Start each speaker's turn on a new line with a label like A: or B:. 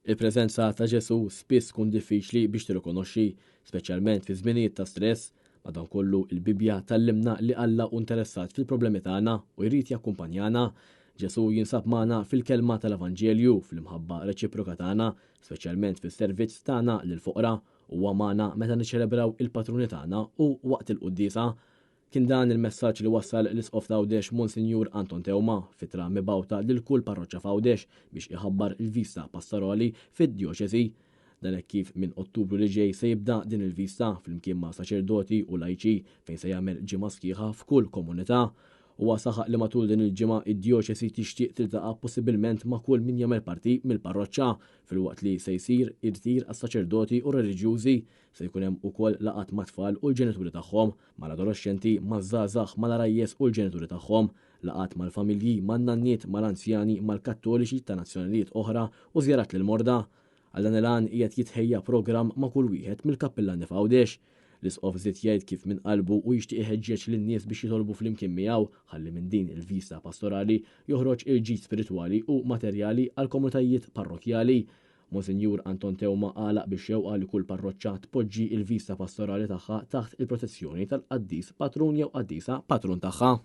A: Il-preżenza ta' Ġesu spiss tkun diffiċli biex tirrikonoxxi, speċjalment fi żminijiet ta' stress, madankollu il-Bibja tallimna li Alla hu interessat fil-problemi tagħna u jrid jakkumpanjana. Ġesu jinsab magħna fil-kelma tal-Evanġelju, fil-mħabba reċiproka tagħna, speċjalment fis-servizz tagħna lil foqra, huwa magħna meta niċċelebraw il-patruni tagħna u waqt il-qudiesa. Kien dan il-messaġġ li wassal l-Isqof Għawdex Monsinjur Anton Tewma fitra mibawta lil kull parroċċa f'Għawdex biex iħabbar il-vista pastorali fid-djoċesi. Dan hekk kif minn Ottubru li ġej se jibda din il-vista flimkien ma' saċerdoti u lajċi fejn se jagħmel ġimgħa sħiħa f'kull komunità. Huwa saħaq li matul din il-ġimgħa id-djoċesi tixtieq tiltaqa' possibilment ma' kull min jagħmel parti mill-parroċċa filwaqt li se jsir irtir għas-saċerdoti u reliġjużi. Se jkun hemm ukoll laqat mat-tfal u l-ġenituri tagħhom, mal-adolescenti, maż-żgħażagħ, mal-arajjes u l-ġenituri tagħhom, laqat mal-familji, man-nanniet, mal-anzjani, mal-Kattoliċi ta' nazzjonalijiet oħra u żjarat lil morda. Għal dan il-għan qiegħed jitħejja programm ma' kull wieħed mill-kappillani f'Għawdex. L-Isqof żied jgħid kif minn qalbu u jixtieq iħeġġeġ lin-nies biex jitolbu flimkien miegħu ħalli minn din il-vista pastorali joħroġ il-ġid spiritwali u materjali għal komunitajiet parrokjali. Monsinjur Anton Tewma għalaq biex xewqa li kull parroċċa tpoġġi il-vista pastorali tagħha taħt il-protezzjoni tal-qaddis patrun jew qaddisa patrun tagħha.